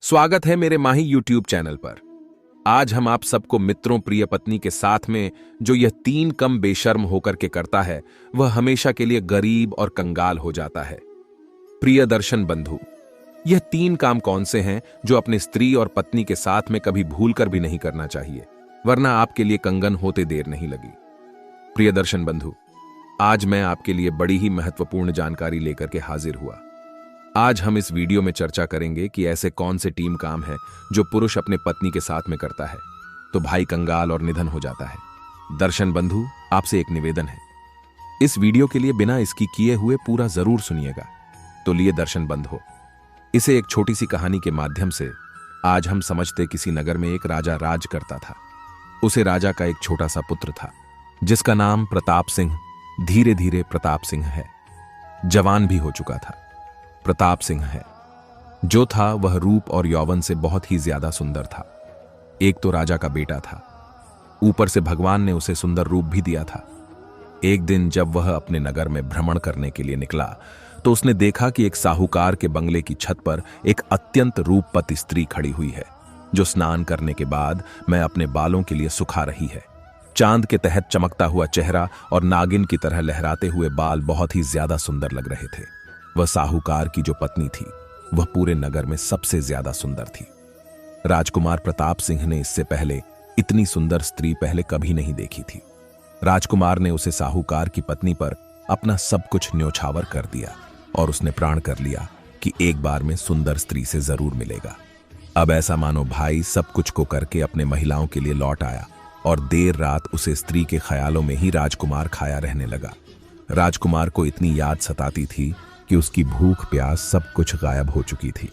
स्वागत है मेरे माही यूट्यूब चैनल पर। आज हम आप सबको मित्रों प्रिय पत्नी के साथ में जो यह 3 कम बेशर्म होकर के करता है वह हमेशा के लिए गरीब और कंगाल हो जाता है। प्रिय दर्शन बंधु, यह 3 काम कौन से हैं जो अपने स्त्री और पत्नी के साथ में कभी भूल कर भी नहीं करना चाहिए, वरना आपके लिए कंगन होते देर नहीं लगी। प्रिय दर्शन बंधु, आज मैं आपके लिए बड़ी ही महत्वपूर्ण जानकारी लेकर के हाजिर हुआ। आज हम इस वीडियो में चर्चा करेंगे कि ऐसे कौन से टीम काम हैं जो पुरुष अपने पत्नी के साथ में करता है तो भाई कंगाल और निधन हो जाता है। दर्शन बंधु, आपसे एक निवेदन है, इस वीडियो के लिए बिना इसकी किए हुए पूरा जरूर सुनिएगा। तो लिए दर्शन बंधु, इसे एक छोटी सी कहानी के माध्यम से आज हम समझते किसी नगर में एक राजा राज करता था। उसे राजा का एक छोटा सा पुत्र था जिसका नाम प्रताप सिंह धीरे धीरे प्रताप सिंह है। जवान भी हो चुका था। प्रताप सिंह है जो था वह रूप और यौवन से बहुत ही ज्यादा सुंदर था। एक तो राजा का बेटा था, ऊपर से भगवान ने उसे सुंदर रूप भी दिया था। एक दिन जब वह अपने नगर में भ्रमण करने के लिए निकला तो उसने देखा कि एक साहूकार के बंगले की छत पर एक अत्यंत रूपवती स्त्री खड़ी हुई है जो स्नान करने के बाद मैं अपने बालों के लिए सुखा रही है। चांद के तहत चमकता हुआ चेहरा और नागिन की तरह लहराते हुए बाल बहुत ही ज्यादा सुंदर लग रहे थे। वह साहूकार की जो पत्नी थी वह पूरे नगर में सबसे ज्यादा सुंदर थी। राजकुमार प्रताप सिंह ने इससे पहले इतनी सुंदर स्त्री पहले कभी नहीं देखी थी। राजकुमार ने उसे साहूकार की पत्नी पर अपना सब कुछ न्योछावर कर दिया और उसने प्रण कर लिया कि एक बार में सुंदर स्त्री से जरूर मिलेगा। अब ऐसा मानो भाई सब कुछ को करके अपने महिलाओं के लिए लौट आया और देर रात उसे स्त्री के ख्यालों में ही राजकुमार खाया रहने लगा। राजकुमार को इतनी याद सताती थी कि उसकी भूख प्यास सब कुछ गायब हो चुकी थी।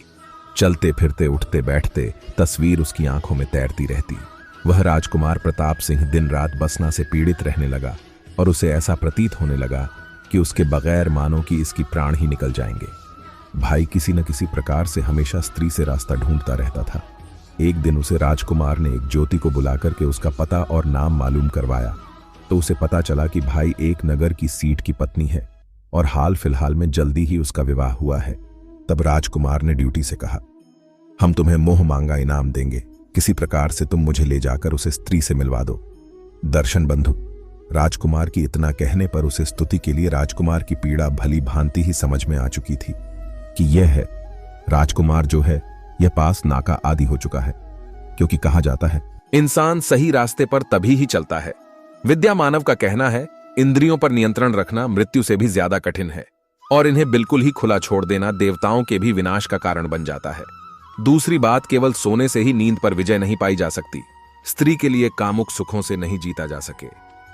चलते फिरते उठते बैठते तस्वीर उसकी आंखों में तैरती रहती। वह राजकुमार प्रताप सिंह दिन रात बसना से पीड़ित रहने लगा और उसे ऐसा प्रतीत होने लगा कि उसके बगैर मानो कि इसकी प्राण ही निकल जाएंगे। भाई किसी न किसी प्रकार से हमेशा स्त्री से रास्ता ढूंढता रहता था। एक दिन उसे राजकुमार ने एक ज्योति को बुलाकर के उसका पता और नाम मालूम करवाया तो उसे पता चला कि भाई एक नगर की सीट की पत्नी है और हाल फिलहाल में जल्दी ही उसका विवाह हुआ है। तब राजकुमार ने ड्यूटी से कहा, हम तुम्हें मोह मांगा इनाम देंगे, किसी प्रकार से तुम मुझे ले जाकर उसे स्त्री से मिलवा दो। दर्शन बंधु, राजकुमार की इतना कहने पर उसे स्तुति के लिए राजकुमार की पीड़ा भली भांति ही समझ में आ चुकी थी कि यह है राजकुमार जो है यह पास नाका आदि हो चुका है, क्योंकि कहा जाता है इंसान सही रास्ते पर तभी ही चलता है। विद्या मानव का कहना है इंद्रियों पर नियंत्रण रखना मृत्यु से भी ज्यादा कठिन है और इन्हें बिल्कुल ही खुला छोड़ देना देवताओं के भी विनाश का कारण बन जाता है। दूसरी बात, केवल सोने से ही नींद पर विजय नहीं पाई जा सकती। स्त्री के लिए कामुक सुखों से नहीं जीता जा सके।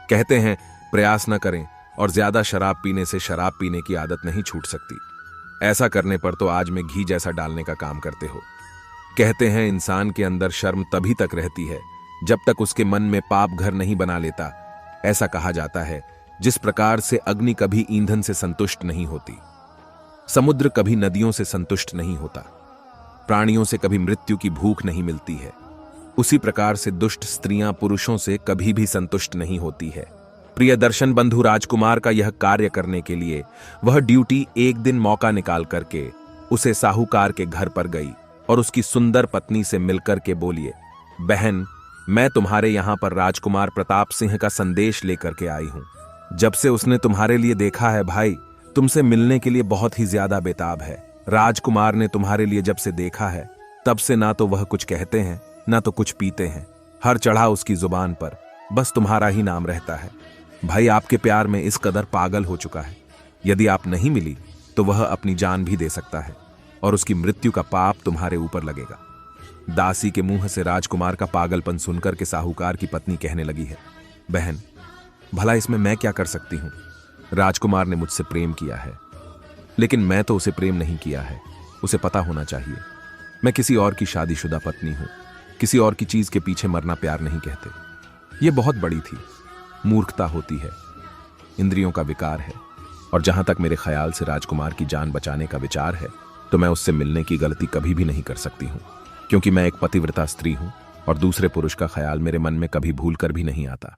कहते हैं प्रयास न करें और ज्यादा शराब पीने से शराब पीने की आदत नहीं छूट सकती। ऐसा करने पर तो आज में घी जैसा डालने का काम करते हो। कहते हैं इंसान के अंदर शर्म तभी तक रहती है जब तक उसके मन में पाप घर नहीं बना लेता। ऐसा कहा जाता है जिस प्रकार से अग्नि कभी ईंधन से संतुष्ट नहीं होती, समुद्र कभी नदियों से संतुष्ट नहीं होता, प्राणियों से कभी मृत्यु की भूख नहीं मिलती है, उसी प्रकार से दुष्ट स्त्रियां पुरुषों से कभी भी संतुष्ट नहीं होती है। प्रिय दर्शन बंधु, राजकुमार का यह कार्य करने के लिए वह ड्यूटी एक दिन मौका निकाल करके उसे साहूकार के घर पर गई और उसकी सुंदर पत्नी से मिलकर के बोलिए, बहन, मैं तुम्हारे यहां पर राजकुमार प्रताप सिंह का संदेश लेकर के आई हूं। जब से उसने तुम्हारे लिए देखा है भाई, तुमसे मिलने के लिए बहुत ही ज्यादा बेताब है। राजकुमार ने तुम्हारे लिए जब से देखा है तब से ना तो वह कुछ कहते हैं ना तो कुछ पीते हैं। हर चढ़ा उसकी जुबान पर बस तुम्हारा ही नाम रहता है। भाई आपके प्यार में इस कदर पागल हो चुका है, यदि आप नहीं मिली तो वह अपनी जान भी दे सकता है और उसकी मृत्यु का पाप तुम्हारे ऊपर लगेगा। दासी के मुंह से राजकुमार का पागलपन सुनकर के साहूकार की पत्नी कहने लगी है, बहन, भला इसमें मैं क्या कर सकती हूं? राजकुमार ने मुझसे प्रेम किया है, लेकिन मैं तो उसे प्रेम नहीं किया है। उसे पता होना चाहिए मैं किसी और की शादीशुदा पत्नी हूं। किसी और की चीज के पीछे मरना प्यार नहीं कहते। यह बहुत बड़ी थी, मूर्खता होती है, इंद्रियों का विकार है। और जहां तक मेरे ख्याल से राजकुमार की जान बचाने का विचार है तो मैं उससे मिलने की गलती कभी भी नहीं कर सकती हूं, क्योंकि मैं एक पतिव्रता स्त्री हूं और दूसरे पुरुष का ख्याल मेरे मन में कभी भूल कर भी नहीं आता।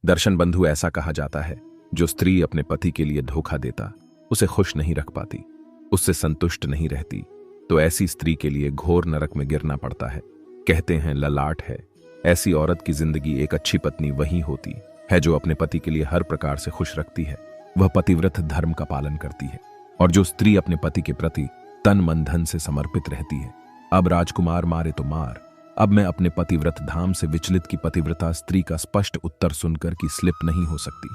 दर्शन बंधु, ऐसा कहा जाता है जो स्त्री अपने पति के लिए धोखा देता उसे खुश नहीं रख पाती, उससे संतुष्ट नहीं रहती, तो ऐसी स्त्री के लिए घोर नरक में गिरना पड़ता है। कहते हैं ललाट है, ऐसी औरत की जिंदगी एक अच्छी पत्नी वही होती है जो अपने पति के लिए हर प्रकार से खुश रखती है, वह पतिव्रत धर्म का पालन करती है, और जो स्त्री अपने पति के प्रति तन मन धन से समर्पित रहती है। अब राजकुमार मारे तो मार, अब मैं अपने पतिव्रत धाम से विचलित की पतिव्रता स्त्री का स्पष्ट उत्तर सुनकर की स्लिप नहीं हो सकती।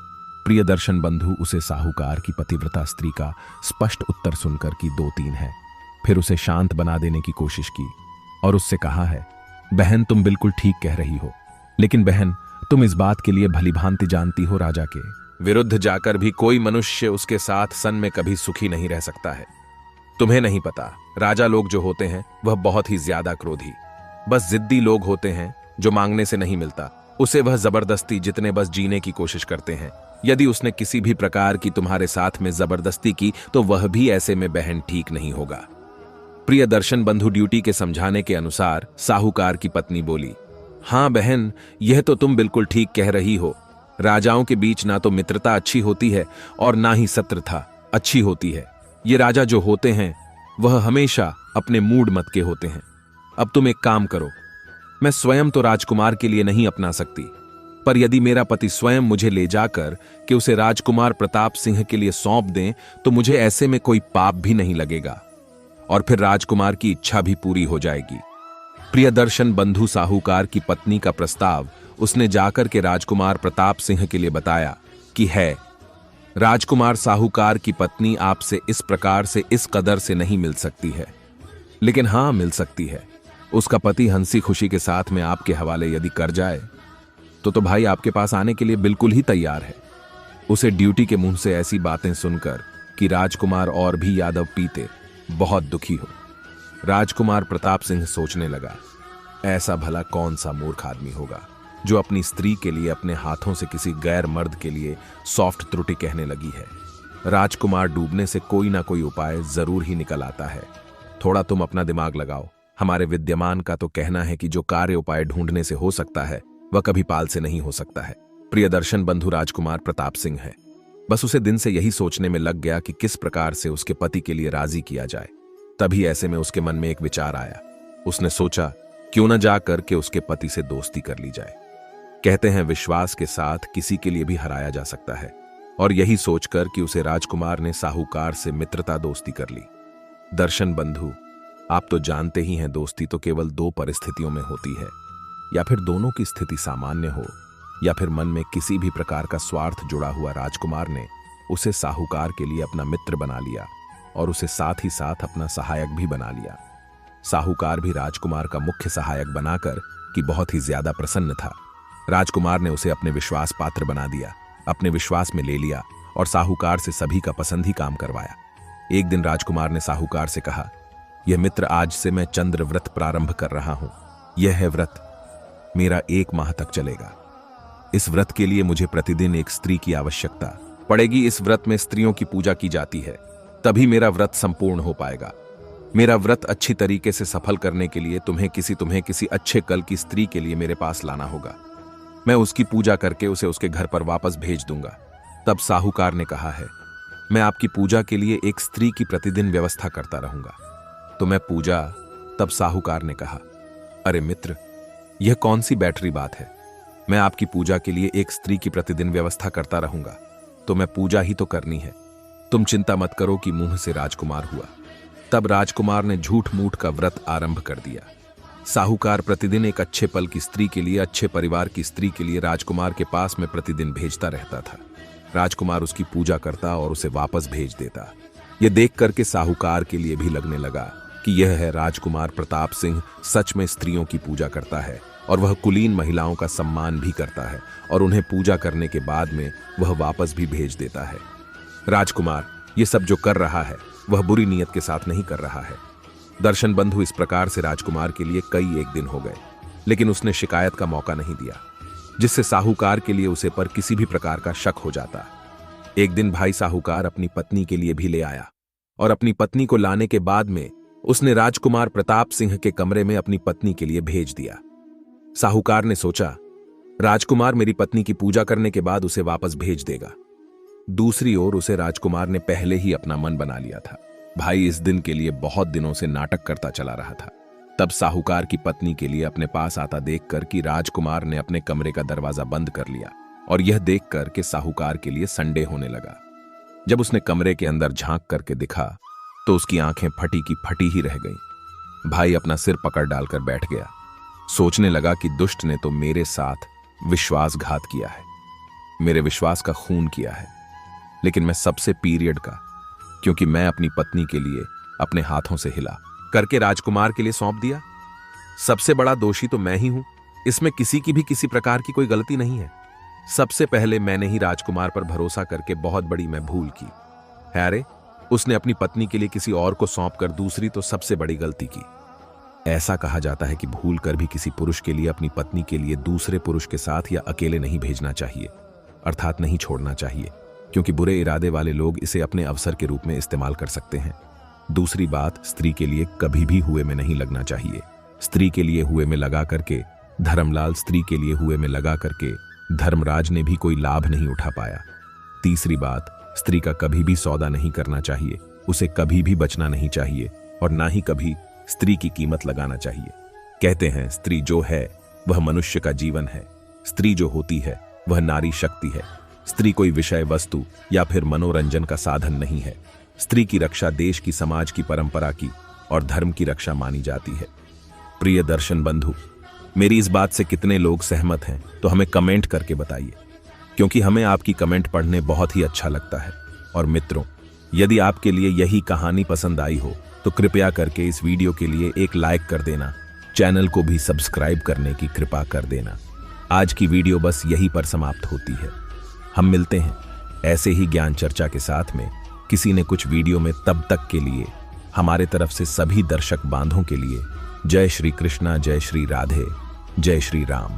प्रिय दर्शन बंधु, उसे साहूकार की पतिव्रता स्त्री का स्पष्ट उत्तर सुनकर की 2-3 है। फिर उसे शांत बना देने की कोशिश की और उससे कहा है, बहन तुम बिल्कुल ठीक कह रही हो, लेकिन बहन तुम इस बात के लिए भली भांति जानती हो राजा के विरुद्ध जाकर भी कोई मनुष्य उसके साथ सन में कभी सुखी नहीं रह सकता है। तुम्हें नहीं पता, राजा लोग जो होते हैं वह बहुत ही ज्यादा क्रोधी, बस जिद्दी लोग होते हैं। जो मांगने से नहीं मिलता उसे वह जबरदस्ती जितने बस जीने की कोशिश करते हैं। यदि उसने किसी भी प्रकार की तुम्हारे साथ में जबरदस्ती की तो वह भी ऐसे में बहन ठीक नहीं होगा। प्रिय दर्शन बंधु, ड्यूटी के समझाने के अनुसार साहूकार की पत्नी बोली, हां बहन, यह तो तुम बिल्कुल ठीक कह रही हो। राजाओं के बीच ना तो मित्रता अच्छी होती है और ना ही शत्रुता अच्छी होती है। ये राजा जो होते हैं वह हमेशा अपने मूड मत के होते हैं। अब तुम एक काम करो, मैं स्वयं तो राजकुमार के लिए नहीं अपना सकती, पर यदि मेरा पति स्वयं मुझे ले जाकर कि उसे राजकुमार प्रताप सिंह के लिए सौंप दें तो मुझे ऐसे में कोई पाप भी नहीं लगेगा और फिर राजकुमार की इच्छा भी पूरी हो जाएगी। प्रिय दर्शन बंधु, साहूकार की पत्नी का प्रस्ताव उसने जाकर के राजकुमार प्रताप सिंह के लिए बताया कि है, राजकुमार साहूकार की पत्नी आपसे इस प्रकार से इस कदर से नहीं मिल सकती है, लेकिन हां मिल सकती है। उसका पति हंसी खुशी के साथ में आपके हवाले यदि कर जाए तो भाई आपके पास आने के लिए बिल्कुल ही तैयार है। उसे ड्यूटी के मुंह से ऐसी बातें सुनकर कि राजकुमार और भी यादव पीते बहुत दुखी हो। राजकुमार प्रताप सिंह सोचने लगा, ऐसा भला कौन सा मूर्ख आदमी होगा जो अपनी स्त्री के लिए अपने हाथों से किसी गैर मर्द के लिए सॉफ्ट त्रुटि कहने लगी है। राजकुमार डूबने से कोई ना कोई उपाय जरूर ही निकल आता है। थोड़ा तुम अपना दिमाग लगाओ। हमारे विद्यमान का तो कहना है कि जो कार्य उपाय ढूंढने से हो सकता है वह कभी पाल से नहीं हो सकता है। प्रिय दर्शन बंधु, राजकुमार प्रताप सिंह है। बस उसे दिन से यही सोचने में लग गया कि किस प्रकार से उसके पति के लिए राजी किया जाए। तभी ऐसे में उसके मन में एक विचार आया। उसने सोचा, क्यों न जाकर के उसके पति से दोस्ती कर ली जाए। कहते हैं विश्वास के साथ किसी के लिए भी हराया जा सकता है, और यही सोचकर कि उसे राजकुमार ने साहूकार से मित्रता दोस्ती कर ली। दर्शन बंधु, आप तो जानते ही हैं, दोस्ती तो केवल 2 परिस्थितियों में होती है, या फिर दोनों की स्थिति सामान्य हो या फिर मन में किसी भी प्रकार का स्वार्थ जुड़ा हुआ। राजकुमार ने उसे साहूकार के लिए अपना मित्र बना लिया और उसे साथ ही साथ अपना सहायक भी बना लिया। साहूकार भी राजकुमार का मुख्य सहायक बनाकर कि बहुत ही ज्यादा प्रसन्न था। राजकुमार ने उसे अपने विश्वास पात्र बना दिया, अपने विश्वास में ले लिया और साहूकार से सभी का पसंद ही काम करवाया। एक दिन राजकुमार ने साहूकार से कहा, यह मित्र, आज से मैं चंद्र व्रत प्रारंभ कर रहा हूं। यह है व्रत, मेरा 1 माह तक चलेगा। इस व्रत के लिए मुझे प्रतिदिन एक स्त्री की आवश्यकता पड़ेगी। इस व्रत में स्त्रियों की पूजा की जाती है, तभी मेरा व्रत संपूर्ण हो पाएगा। मेरा व्रत अच्छी तरीके से सफल करने के लिए तुम्हें किसी अच्छे कल की स्त्री के लिए मेरे पास लाना होगा। मैं उसकी पूजा करके उसे उसके घर पर वापस भेज दूंगा। तब साहूकार ने कहा है, मैं आपकी पूजा के लिए एक स्त्री की प्रतिदिन व्यवस्था करता रहूंगा। तो मैं पूजा? तब साहूकार ने कहा, अरे मित्र, यह कौन सी बैटरी बात है। मैं आपकी पूजा के लिए एक स्त्री की प्रतिदिन व्यवस्था करता रहूंगा, तो मैं पूजा ही तो करनी है। तुम चिंता मत करो कि मुंह से राजकुमार हुआ। तब राजकुमार ने झूठ मूठ का व्रत आरंभ कर दिया। साहूकार प्रतिदिन एक अच्छे पल की स्त्री के लिए, अच्छे परिवार की स्त्री के लिए राजकुमार के पास में प्रतिदिन भेजता रहता था। राजकुमार उसकी पूजा करता और उसे वापस भेज देता। यह देख करके साहूकार के लिए भी लगने लगा कि यह है राजकुमार प्रताप सिंह सच में स्त्रियों की पूजा करता है और वह कुलीन महिलाओं का सम्मान भी करता है और उन्हें पूजा करने के बाद में वह वापस भी भेज देता है। राजकुमार ये सब जो कर रहा है वह बुरी नीयत के साथ नहीं कर रहा है। दर्शन बंधु, इस प्रकार से राजकुमार के लिए कई एक दिन हो गए, लेकिन उसने शिकायत का मौका नहीं दिया, जिससे साहूकार के लिए उसे पर किसी भी प्रकार का शक हो जाता। एक दिन भाई साहूकार अपनी पत्नी के लिए भी ले आया और अपनी पत्नी को लाने के बाद में उसने राजकुमार प्रताप सिंह के कमरे में अपनी पत्नी के लिए भेज दिया। साहूकार ने सोचा, राजकुमार मेरी पत्नी की पूजा करने के बाद उसे वापस भेज देगा। दूसरी ओर उसे राजकुमार ने पहले ही अपना मन बना लिया था। भाई इस दिन के लिए बहुत दिनों से नाटक करता चला रहा था। तब साहूकार की पत्नी के लिए अपने पास आता देखकर कि राजकुमार ने अपने कमरे का दरवाजा बंद कर लिया और यह देखकर कि साहूकार के लिए संडे होने लगा। जब उसने कमरे के अंदर झांक करके दिखा तो उसकी आंखें फटी की फटी ही रह गईं। भाई अपना सिर पकड़ डालकर बैठ गया। सोचने लगा कि दुष्ट ने तो मेरे साथ विश्वासघात किया है, मेरे विश्वास का खून किया है, लेकिन मैं सबसे पीरियड का, क्योंकि मैं अपनी पत्नी के लिए अपने हाथों से हिला करके राजकुमार के लिए सौंप दिया। सबसे बड़ा दोषी तो मैं ही हूं, इसमें किसी की भी किसी प्रकार की कोई गलती नहीं है। सबसे पहले मैंने ही राजकुमार पर भरोसा करके बहुत बड़ी मैं भूल की है। अरे उसने अपनी पत्नी के लिए किसी और को सौंप कर दूसरी तो सबसे बड़ी गलती की। ऐसा कहा जाता है कि भूल कर भी किसी पुरुष के लिए अपनी पत्नी के लिए दूसरे पुरुष के साथ या अकेले नहीं भेजना चाहिए, अर्थात नहीं छोड़ना चाहिए, क्योंकि बुरे इरादे वाले लोग इसे अपने अवसर के रूप में इस्तेमाल कर सकते हैं। दूसरी बात, स्त्री के लिए कभी भी हुए में नहीं लगना चाहिए। स्त्री के लिए हुए में लगा करके धर्मलाल स्त्री के लिए हुए में लगा करके धर्मराज ने भी कोई लाभ नहीं उठा पाया। तीसरी बात, स्त्री का कभी भी सौदा नहीं करना चाहिए, उसे कभी भी बचना नहीं चाहिए और ना ही कभी स्त्री की कीमत लगाना चाहिए। कहते हैं स्त्री जो है वह मनुष्य का जीवन है, स्त्री जो होती है वह नारी शक्ति है। स्त्री कोई विषय वस्तु या फिर मनोरंजन का साधन नहीं है। स्त्री की रक्षा देश की, समाज की, परंपरा की और धर्म की रक्षा मानी जाती है। प्रिय दर्शन बंधु, मेरी इस बात से कितने लोग सहमत हैं तो हमें कमेंट करके बताइए, क्योंकि हमें आपकी कमेंट पढ़ने बहुत ही अच्छा लगता है। और मित्रों, यदि आपके लिए यही कहानी पसंद आई हो तो कृपया करके इस वीडियो के लिए एक लाइक कर देना, चैनल को भी सब्सक्राइब करने की कृपा कर देना। आज की वीडियो बस यहीं पर समाप्त होती है। हम मिलते हैं ऐसे ही ज्ञान चर्चा के साथ में किसी ने कुछ वीडियो में। तब तक के लिए हमारे तरफ से सभी दर्शक बांधों के लिए जय श्री कृष्णा, जय श्री राधे, जय श्री राम।